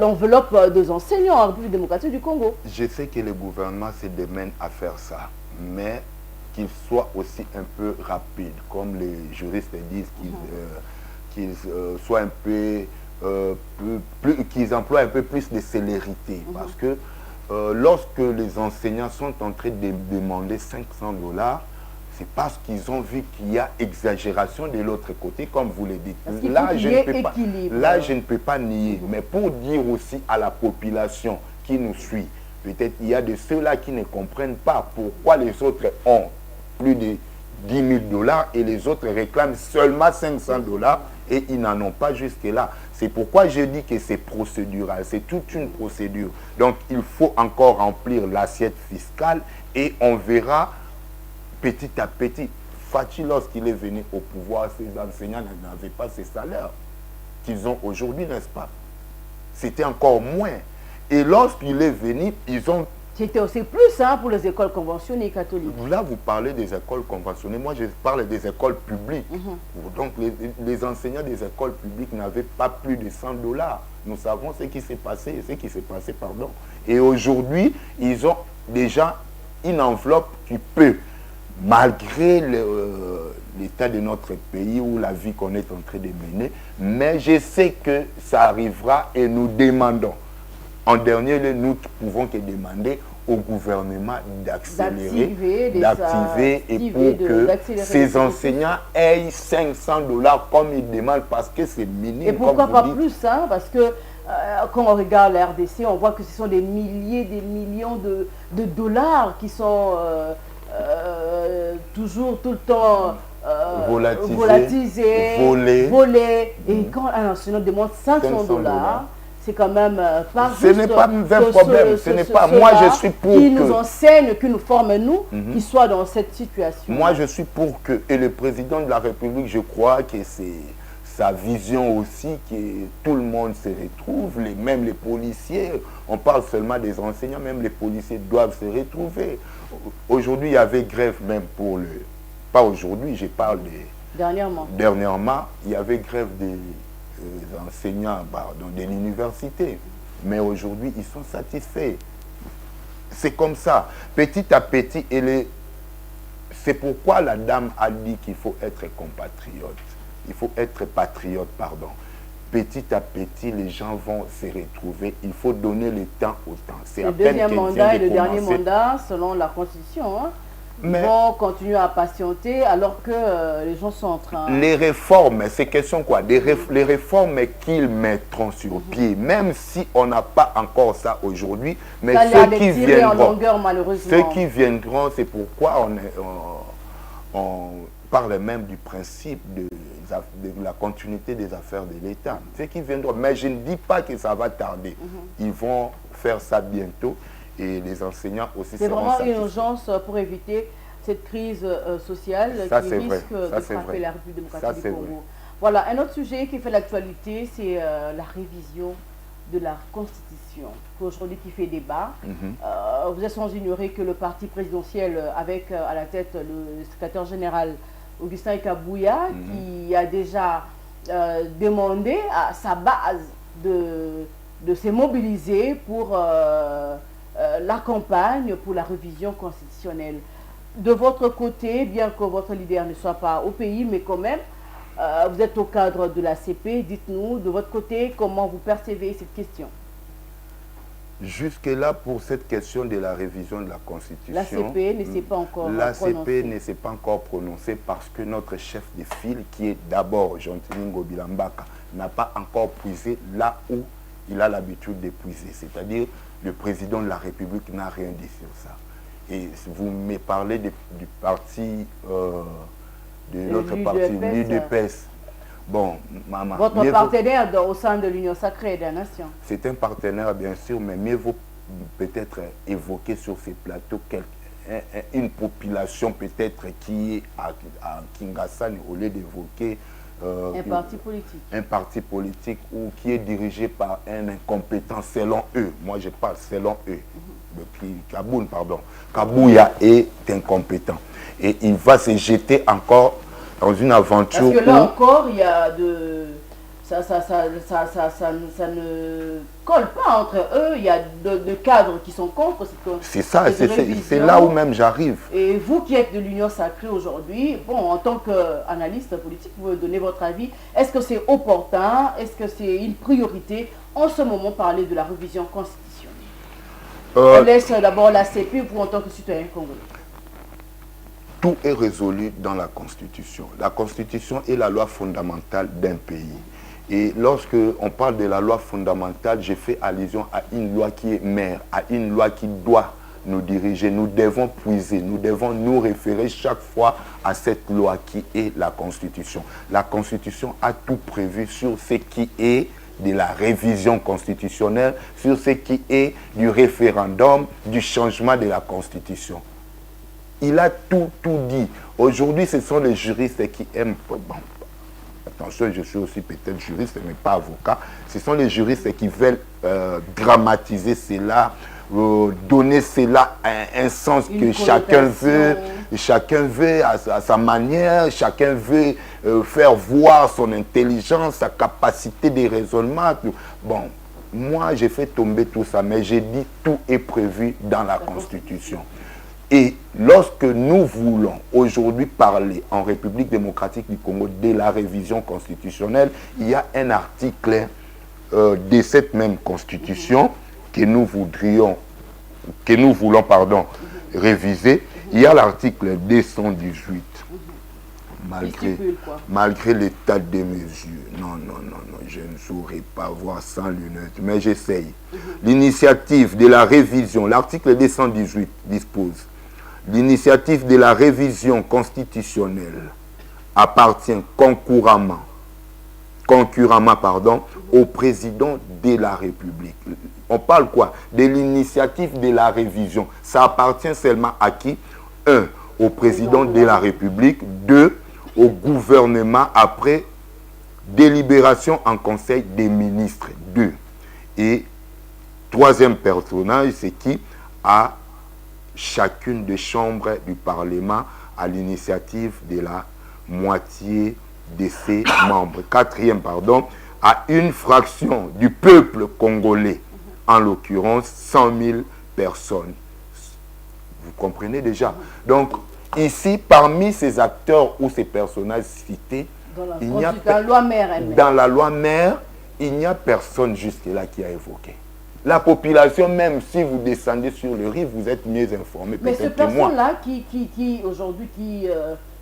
Speaker 1: l'enveloppe des enseignants en République démocratique du Congo.
Speaker 2: Je sais que le gouvernement se démène à faire ça, mais qu'il soit aussi un peu rapide, comme les juristes disent, qu'ils soient un peu qu'ils emploient un peu plus de célérité. Parce que lorsque les enseignants sont en train de demander 500 $, c'est parce qu'ils ont vu qu'il y a exagération de l'autre côté, comme vous le dites. Là, je ne peux pas nier. Mais pour dire aussi à la population qui nous suit, peut-être il y a de ceux-là qui ne comprennent pas pourquoi les autres ont plus de 10 000 $ et les autres réclament seulement 500 $ et ils n'en ont pas jusque-là. C'est pourquoi je dis que c'est procédural, c'est toute une procédure. Donc, il faut encore remplir l'assiette fiscale et on verra petit à petit. Fachi, lorsqu'il est venu au pouvoir, ces enseignants n'avaient pas ces salaires qu'ils ont aujourd'hui, n'est-ce pas? C'était encore moins. Et lorsqu'il est venu, ils ont...
Speaker 1: C'était aussi plus hein, pour les écoles conventionnées catholiques.
Speaker 2: Là, vous parlez des écoles conventionnées. Moi, je parle des écoles publiques. Donc, les enseignants des écoles publiques n'avaient pas plus de 100 $. Nous savons ce qui s'est passé, pardon. Et aujourd'hui, ils ont déjà une enveloppe qui peut, malgré l'état de notre pays ou la vie qu'on est en train de mener, mais je sais que ça arrivera et nous demandons. En dernier lieu, nous pouvons que demander au gouvernement d'activer et pour que ces enseignants aient $500 comme ils demandent parce que c'est minime.
Speaker 1: Et pourquoi pas plus, hein, parce que quand on regarde la RDC, on voit que ce sont des milliers, des millions de dollars qui sont toujours, tout le temps volatisés, volés. Et quand un enseignant demande $500, c'est quand même pas juste.
Speaker 2: Ce n'est pas un vrai problème. Ce n'est pas. Moi, je suis pour
Speaker 1: qui nous enseigne, qui nous forme, nous, qui soit dans cette situation.
Speaker 2: Moi, je suis pour que. Et le président de la République, je crois que c'est sa vision aussi, que tout le monde se retrouve, même les policiers. On parle seulement des enseignants, même les policiers doivent se retrouver. Aujourd'hui, il y avait grève même pour le. Pas aujourd'hui, je parle des. Dernièrement, il y avait grève des enseignants de l'université. Mais aujourd'hui, ils sont satisfaits. C'est comme ça. Petit à petit, c'est pourquoi la dame a dit qu'il faut être compatriote. Il faut être patriote, pardon. Petit à petit, les gens vont se retrouver. Il faut donner le temps au temps.
Speaker 1: Le deuxième mandat et le dernier mandat, selon la Constitution, hein, vont continuer à patienter alors que les gens sont en train...
Speaker 2: Les réformes, c'est question quoi? Les réformes qu'ils mettront sur pied, même si on n'a pas encore ça aujourd'hui, mais ceux qui viendront, c'est pourquoi on parle même du principe de la continuité des affaires de l'État. Ceux qui viendront, mais je ne dis pas que ça va tarder. Ils vont faire ça bientôt. Et les enseignants aussi seront satisfaits.
Speaker 1: C'est vraiment une urgence pour éviter cette crise sociale qui risque de frapper la République démocratique du Congo. Voilà, un autre sujet qui fait l'actualité, c'est la révision de la Constitution, aujourd'hui qui fait débat. Vous êtes sans ignorer que le parti présidentiel, avec à la tête le secrétaire général Augustin Kabouya, qui a déjà demandé à sa base de se mobiliser pour... la campagne pour la révision constitutionnelle. De votre côté, bien que votre leader ne soit pas au pays, mais quand même, vous êtes au cadre de l'ACP, dites-nous, de votre côté, comment vous percevez cette question?
Speaker 2: Jusque-là, pour cette question de la révision de la Constitution,
Speaker 1: l'ACP ne s'est pas encore prononcé.
Speaker 2: L'ACP ne s'est pas encore prononcé parce que notre chef de file, qui est d'abord Jean-Tiningo Bilambaka, n'a pas encore puisé là où il a l'habitude de puiser, c'est-à-dire le président de la République n'a rien dit sur ça. Et vous me parlez du parti, de l'autre parti, l'UDPS. Bon, maman.
Speaker 1: Votre partenaire au sein de l'Union sacrée des nations.
Speaker 2: C'est un partenaire, bien sûr, mais mieux vaut peut-être évoquer sur ces plateaux une population peut-être qui est à Kinshasa, au lieu d'évoquer
Speaker 1: un parti politique.
Speaker 2: Un parti politique ou qui est dirigé par un incompétent selon eux. Moi, je parle selon eux. Kabouya est incompétent. Et il va se jeter encore dans une aventure.
Speaker 1: Parce que là encore, il y a de... Ça ne colle pas entre eux. Il y a de cadres qui sont contre cette...
Speaker 2: C'est ça, c'est là où même j'arrive.
Speaker 1: Et vous qui êtes de l'Union sacrée aujourd'hui, bon, en tant qu'analyste politique, vous pouvez donner votre avis. Est-ce que c'est opportun? Est-ce que c'est une priorité en ce moment parler de la révision constitutionnelle? On laisse d'abord l'ACP pour en tant que citoyen congolais.
Speaker 2: Tout est résolu dans la Constitution. La Constitution est la loi fondamentale d'un pays. Et lorsque on parle de la loi fondamentale, je fais allusion à une loi qui est mère, à une loi qui doit nous diriger. Nous devons puiser, nous devons nous référer chaque fois à cette loi qui est la Constitution. La Constitution a tout prévu sur ce qui est de la révision constitutionnelle, sur ce qui est du référendum, du changement de la Constitution. Il a tout dit. Aujourd'hui, ce sont les juristes qui aiment... Bon, attention, je suis aussi peut-être juriste, mais pas avocat. Ce sont les juristes qui veulent dramatiser cela, donner cela un sens que chacun veut à sa manière, chacun veut faire voir son intelligence, sa capacité de raisonnement. Bon, moi, j'ai fait tomber tout ça, mais j'ai dit tout est prévu dans la Constitution. Et lorsque nous voulons aujourd'hui parler en République démocratique du Congo de la révision constitutionnelle, il y a un article de cette même Constitution que nous voudrions que nous voulons, pardon, réviser, il y a l'article 218. Malgré l'état de mes yeux. Non, je ne saurais pas voir sans lunettes, mais j'essaye. L'initiative de la révision, l'article 218 dispose, l'initiative de la révision constitutionnelle appartient concurremment, au président de la République. On parle quoi? De l'initiative de la révision. Ça appartient seulement à qui? 1. Au président de la République. 2. Au gouvernement après délibération en conseil des ministres. 2. Et troisième personnage, c'est qui? À chacune des chambres du Parlement à l'initiative de la moitié de ses membres. Quatrième, pardon, à une fraction du peuple congolais, en l'occurrence 100 000 personnes. Vous comprenez déjà? Donc, ici, parmi ces acteurs ou ces personnages cités, dans la loi mère, il n'y a personne jusque-là qui a évoqué. La population, même si vous descendez sur le rive, vous êtes mieux informés.
Speaker 1: Mais ces personnes-là qui aujourd'hui,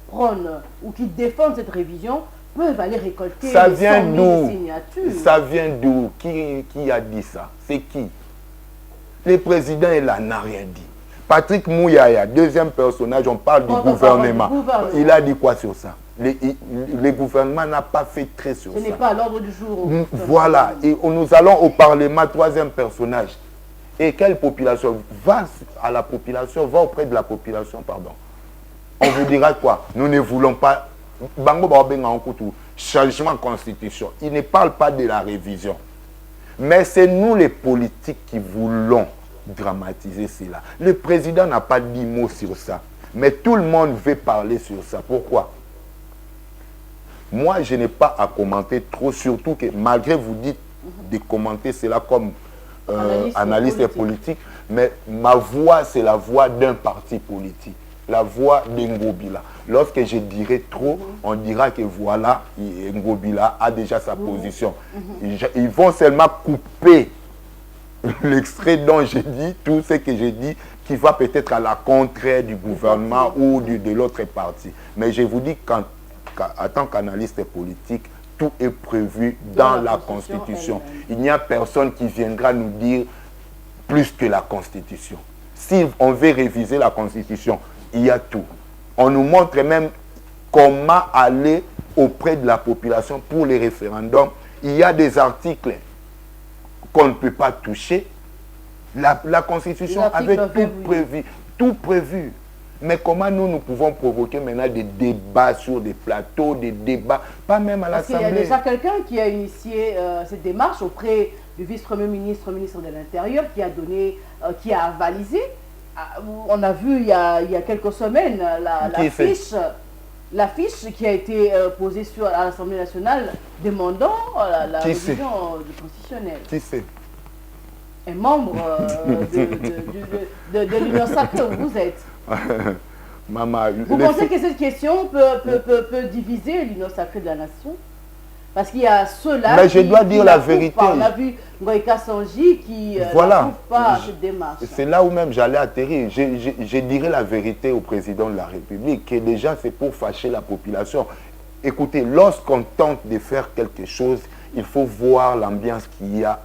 Speaker 1: prônent ou qui défendent cette révision, peuvent aller récolter
Speaker 2: ça vient
Speaker 1: 100 000 signatures.
Speaker 2: Ça vient d'où? Qui a dit ça? C'est qui? Le président, il n'a rien dit. Patrick Mouyaya, deuxième personnage, on parle du gouvernement. Il a dit quoi sur ça? Le gouvernement n'a pas fait très sur ça.
Speaker 1: Ce n'est pas à l'ordre du jour.
Speaker 2: Voilà. Et nous allons au Parlement, troisième personnage. Et quelle population? Va à la population, va auprès de la population, pardon. On vous dira quoi? Nous ne voulons pas... Bango Baobenga Nkutu, changement de constitution. Il ne parle pas de la révision. Mais c'est nous les politiques qui voulons dramatiser cela. Le président n'a pas dit mot sur ça. Mais tout le monde veut parler sur ça. Pourquoi? Moi, je n'ai pas à commenter trop, surtout que malgré vous dites de commenter cela comme analyste politique, mais ma voix, c'est la voix d'un parti politique. La voix d'Ngobila. Lorsque je dirai trop, on dira que voilà, Ngobila a déjà sa position. Ils vont seulement couper l'extrait dont j'ai dit, tout ce que j'ai dit, qui va peut-être à la contraire du gouvernement ou de l'autre parti. Mais je vous dis qu'en tant qu'analyste politique, tout est prévu dans la Constitution. Il n'y a personne qui viendra nous dire plus que la Constitution. Si on veut réviser la Constitution, il y a tout. On nous montre même comment aller auprès de la population pour les référendums. Il y a des articles qu'on ne peut pas toucher. La Constitution avait tout prévu. Mais comment nous pouvons provoquer maintenant des débats sur des plateaux, des débats, pas même à l'Assemblée?
Speaker 1: Il y a déjà quelqu'un qui a initié cette démarche auprès du vice-premier ministre, ministre de l'Intérieur, qui a avalisé. On a vu il y a quelques semaines l'affiche qui a été posée à l'Assemblée nationale demandant la révision constitutionnelle.
Speaker 2: Qui c'est?
Speaker 1: Un membre de l'Union sacrée où vous êtes.
Speaker 2: Maman,
Speaker 1: vous pensez que cette question peut diviser l'Union sacrée de la nation? Parce qu'il y a ceux-là.
Speaker 2: Mais je dois dire la vérité.
Speaker 1: On a vu Ngoïka Sanji qui
Speaker 2: voilà.
Speaker 1: n'approuve pas cette démarche.
Speaker 2: C'est là où même j'allais atterrir. Je dirais la vérité au président de la République, que déjà c'est pour fâcher la population. Écoutez, lorsqu'on tente de faire quelque chose, il faut voir l'ambiance qu'il y a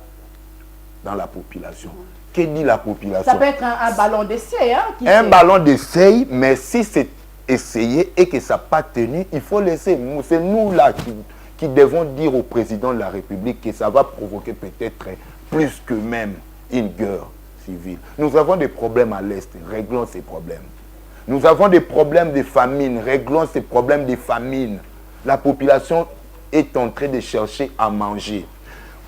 Speaker 2: dans la population. Que dit la population?
Speaker 1: Ça peut être un ballon d'essai.
Speaker 2: Un ballon d'essai, mais si c'est essayé et que ça n'a pas tenu, il faut laisser. C'est nous là qui devons dire au président de la République que ça va provoquer peut-être plus que même une guerre civile. Nous avons des problèmes à l'Est, réglons ces problèmes. Nous avons des problèmes de famine, réglons ces problèmes de famine. La population est en train de chercher à manger.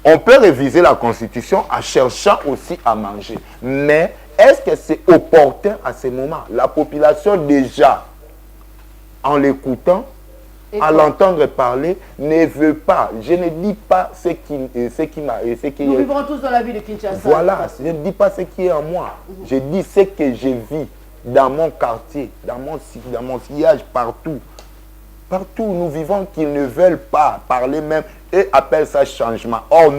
Speaker 2: On peut réviser la Constitution en cherchant aussi à manger. Mais est-ce que c'est opportun à ce moment? La population déjà, en l'écoutant, à l'entendre parler, ne veut pas. Je ne dis pas ce qui
Speaker 1: Nous vivons tous dans la vie de Kinshasa.
Speaker 2: Voilà, je ne dis pas ce qui est en moi. Je dis ce que je vis dans mon quartier, dans mon sillage, partout. Partout, nous vivons qu'ils ne veulent pas parler même et appellent ça changement. Or,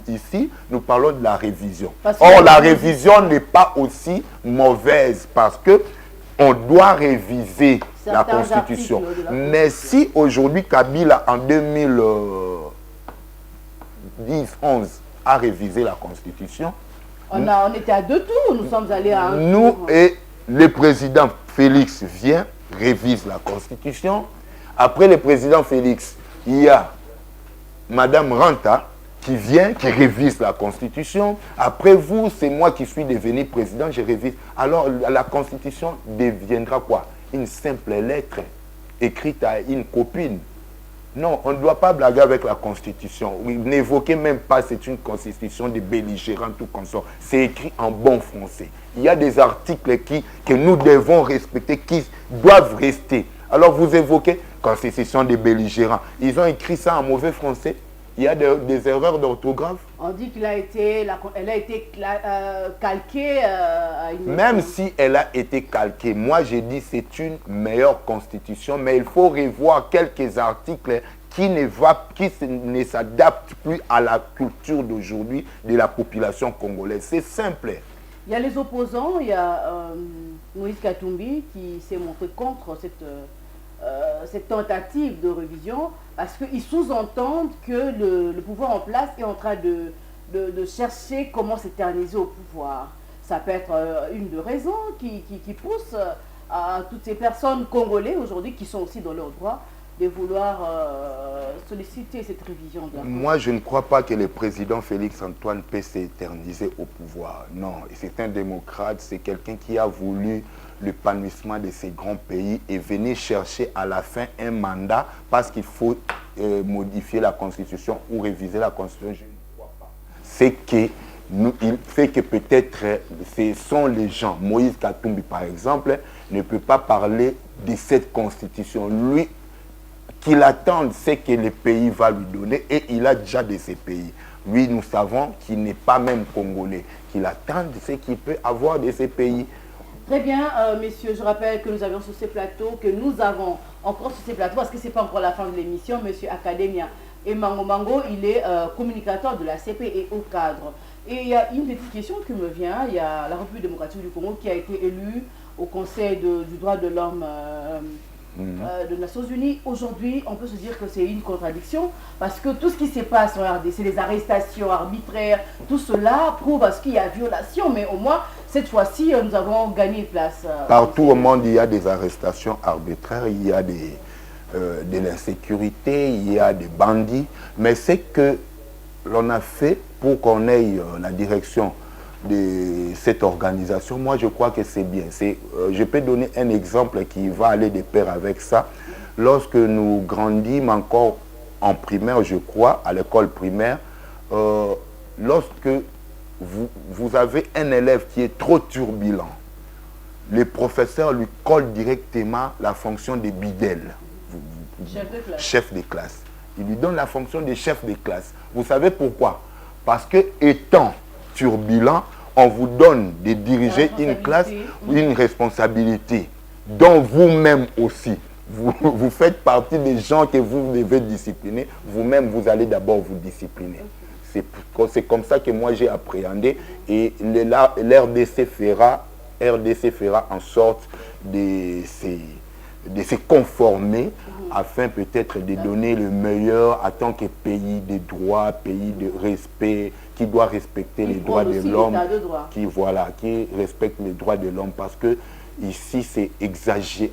Speaker 2: ici, nous parlons de la révision. Or, la révision n'est pas aussi mauvaise parce que on doit réviser la Constitution. Mais si aujourd'hui, Kabila, en 2010-11, a révisé la Constitution,
Speaker 1: on était à 2 tours, nous sommes allés à un
Speaker 2: nous
Speaker 1: tour.
Speaker 2: Et le président Félix vient, révise la Constitution. Après le président Félix, il y a Madame Ranta qui vient, qui révise la Constitution. Après vous, c'est moi qui suis devenu président, je révise. Alors la Constitution deviendra quoi? Une simple lettre écrite à une copine. Non, on ne doit pas blaguer avec la Constitution. N'évoquez même pas, c'est une Constitution de belligérants, tout consort. C'est écrit en bon français. Il y a des articles que nous devons respecter, qui doivent rester. Alors vous évoquez Constitution des belligérants. Ils ont écrit ça en mauvais français. Il y a des erreurs d'orthographe.
Speaker 1: On dit qu'elle a été calquée à une...
Speaker 2: Même si elle a été calquée, moi j'ai dit c'est une meilleure constitution, mais il faut revoir quelques articles qui ne s'adaptent plus à la culture d'aujourd'hui de la population congolaise. C'est simple.
Speaker 1: Il y a les opposants, il y a Moïse Katumbi qui s'est montré contre cette tentative de révision, parce qu'ils sous-entendent que le pouvoir en place est en train de chercher comment s'éterniser au pouvoir. Ça peut être une des raisons qui pousse à toutes ces personnes congolaises aujourd'hui qui sont aussi dans leurs droits de vouloir solliciter cette révision de la Constitution.
Speaker 2: Moi, je ne crois pas que le président Félix Antoine peut s'éterniser au pouvoir. Non, c'est un démocrate, c'est quelqu'un qui a voulu l'épanouissement de ces grands pays et venir chercher à la fin un mandat parce qu'il faut modifier la Constitution ou réviser la Constitution. Je ne crois pas. Il fait que peut-être ce sont les gens. Moïse Katumbi, par exemple, ne peut pas parler de cette Constitution. Lui, qu'il attende ce que le pays va lui donner et il a déjà de ces pays. Lui, nous savons qu'il n'est pas même congolais, qu'il attend ce qu'il peut avoir de ces pays.
Speaker 1: Très bien, messieurs, je rappelle que nous avions sur ces plateaux, encore sur ces plateaux, parce que ce n'est pas encore la fin de l'émission, monsieur Academia et Mango Mango, il est communicateur de la CP et au cadre. Et il y a une petite question qui me vient, il y a la République démocratique du Congo qui a été élue au Conseil du droit de l'homme des Nations Unies. Aujourd'hui, on peut se dire que c'est une contradiction parce que tout ce qui se passe en RDC, les arrestations arbitraires, tout cela prouve à ce qu'il y a violation, mais au moins, cette fois-ci, nous avons gagné une place.
Speaker 2: Partout au monde, il y a des arrestations arbitraires, il y a de l'insécurité, il y a des bandits, mais c'est que l'on a fait pour qu'on ait la direction de cette organisation, moi je crois que c'est bien. Je peux donner un exemple qui va aller de pair avec ça. Lorsque nous grandîmes encore en primaire, je crois, à l'école primaire, lorsque vous avez un élève qui est trop turbulent, le professeur lui colle directement la fonction de bidel, chef de classe. Il lui donne la fonction de chef de classe. Vous savez pourquoi? Parce que étant turbulent, on vous donne de diriger une classe, une responsabilité dont vous-même aussi, vous faites partie des gens que vous devez discipliner. Vous-même, vous allez d'abord vous discipliner. C'est comme ça que moi j'ai appréhendé et l'RDC fera en sorte de se conformer afin peut-être de donner le meilleur en tant que pays de droit, pays de respect, qui doit respecter les droits de l'homme, qui respecte les droits de l'homme, parce que ici c'est exagéré,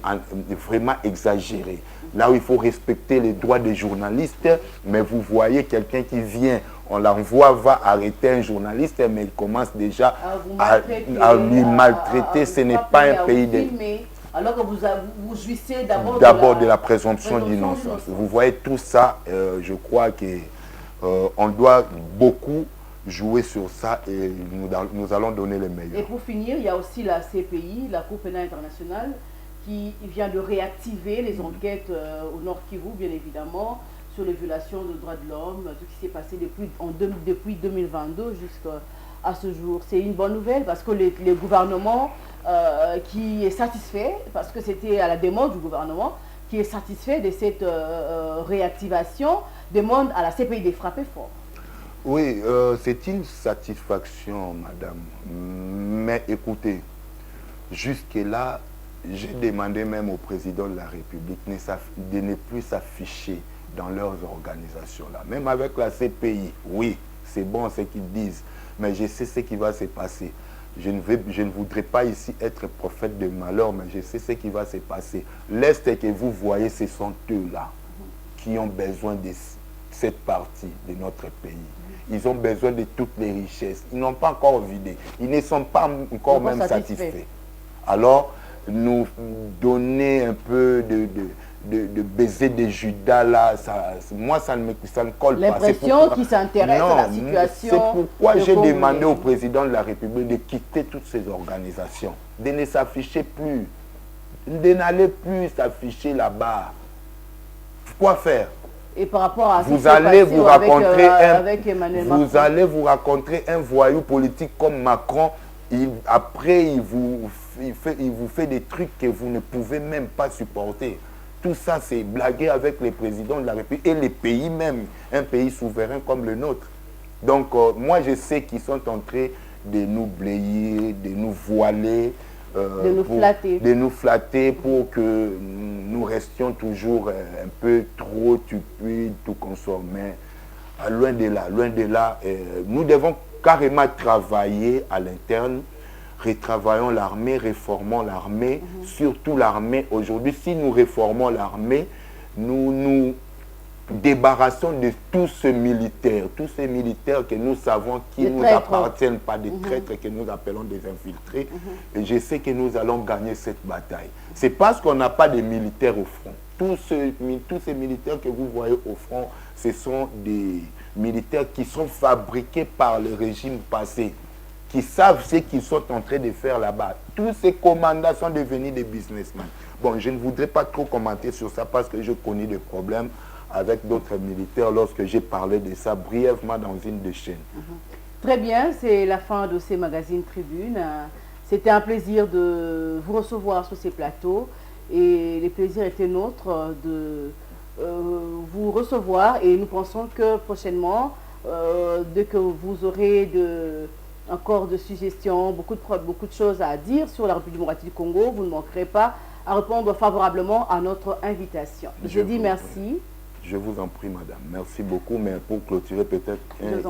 Speaker 2: vraiment exagéré. Là où il faut respecter les droits des journalistes, mais vous voyez quelqu'un qui vient, on l'envoie, va arrêter un journaliste, mais il commence déjà à lui maltraiter. Ce n'est pas un pays de...
Speaker 1: Alors que vous jouissez
Speaker 2: d'abord de la présomption d'innocence. Vous voyez tout ça, je crois qu'on doit beaucoup jouer sur ça et nous allons donner le meilleur.
Speaker 1: Et pour finir, il y a aussi la CPI, la Cour pénale internationale, qui vient de réactiver les enquêtes au Nord Kivu, bien évidemment, sur les violations des droits de l'homme, tout ce qui s'est passé depuis 2022 jusqu'à ce jour. C'est une bonne nouvelle parce que le gouvernement qui est satisfait, parce que c'était à la demande du gouvernement, qui est satisfait de cette réactivation, demande à la CPI de frapper fort.
Speaker 2: Oui, c'est une satisfaction, madame. Mais écoutez, jusque-là, j'ai demandé même au président de la République de ne plus s'afficher dans leurs organisations-là. Même avec la CPI, oui, c'est bon ce qu'ils disent, mais je sais ce qui va se passer. Je ne voudrais pas ici être prophète de malheur, mais je sais ce qui va se passer. L'Est que vous voyez, ce sont eux-là qui ont besoin de cette partie de notre pays. Ils ont besoin de toutes les richesses. Ils n'ont pas encore vidé. Ils ne sont pas encore même satisfaits. Alors, nous donner un peu de baiser de Judas là, moi ça ne colle pas.
Speaker 1: L'impression qu'ils s'intéressent à la situation.
Speaker 2: C'est pourquoi j'ai demandé au président de la République de quitter toutes ces organisations, de ne s'afficher plus, de n'aller plus s'afficher là-bas. Quoi faire?
Speaker 1: Et par rapport à
Speaker 2: vous allez vous rencontrer un voyou politique comme Macron. Après, il vous fait des trucs que vous ne pouvez même pas supporter. Tout ça, c'est blaguer avec les présidents de la République et les pays même, un pays souverain comme le nôtre. Donc, moi, je sais qu'ils sont en train de nous blayer, de nous voiler,
Speaker 1: de
Speaker 2: nous flatter pour que nous restions toujours un peu trop tupides, tout consommer. Loin de là, nous devons carrément travailler à l'interne, retravaillons l'armée, réformons l'armée, surtout l'armée. Aujourd'hui, si nous réformons l'armée, nous nous débarrassons de tous ces militaires que nous savons qui ne nous appartiennent pas, des traîtres que nous appelons des infiltrés. Et je sais que nous allons gagner cette bataille. C'est parce qu'on n'a pas de militaires au front. Tous ces militaires que vous voyez au front, ce sont des militaires qui sont fabriqués par le régime passé, qui savent ce qu'ils sont en train de faire là-bas. Tous ces commandants sont devenus des businessmen. Bon, je ne voudrais pas trop commenter sur ça parce que je connais des problèmes avec d'autres militaires lorsque j'ai parlé de ça brièvement dans une des chaînes.
Speaker 1: Très bien, c'est la fin de ces magazines Tribune. C'était un plaisir de vous recevoir sur ces plateaux et le plaisir était nôtre de vous recevoir et nous pensons que prochainement, dès que vous aurez encore de suggestions, beaucoup de choses à dire sur la République démocratique du Congo, vous ne manquerez pas à répondre favorablement à notre invitation. Je dis merci.
Speaker 2: Je vous en prie, madame. Merci beaucoup. Mais pour clôturer peut-être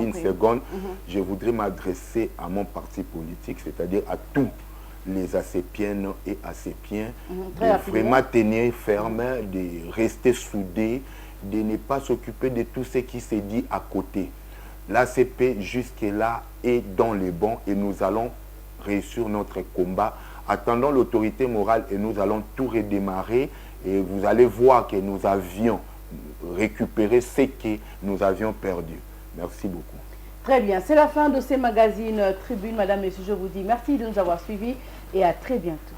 Speaker 2: une seconde, je voudrais m'adresser à mon parti politique, c'est-à-dire à tous les acépiennes et acépiens, de vraiment tenir ferme, de rester soudés, de ne pas s'occuper de tout ce qui se dit à côté. L'ACP jusque-là est dans les bons et nous allons réussir notre combat. Attendons l'autorité morale et nous allons tout redémarrer. Et vous allez voir que nous avions récupéré ce que nous avions perdu. Merci beaucoup.
Speaker 1: Très bien, c'est la fin de ces magazines Tribune. Madame, Messieurs, je vous dis merci de nous avoir suivis et à très bientôt.